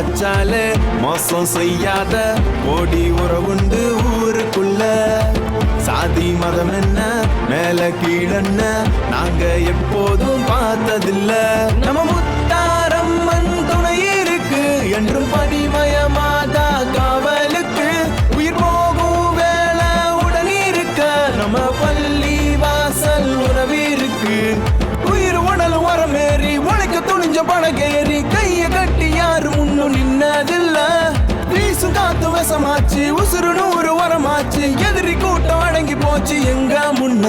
வச்சாலே மோசம் செய்யாத ஓடி உறவுண்டு ஊருக்குள்ள. சாதி மதம் என்ன மேல கீழன்ன நாங்க எப்போதும் பார்த்ததில்ல. நம்ம முத்தாரம்மன் துணை இருக்கு என்றும் பனிமயமாதா காவலுக்கு. உயிர் போகும் வேலை உடன் இருக்க நம்ம பள்ளி வாசல் உறவிருக்கு. உயிர் உடல் உரமேறி உழைக்க துணிஞ்ச படகேறி கைய கட்டி யாரும் முன்னும் நின்னதில்ல. வீசும் காத்து வசமாச்சு உசுறு 100 வரமாச்சு. எதிரி கூட்டம் அடங்கி போச்சு எங்க முன்ன.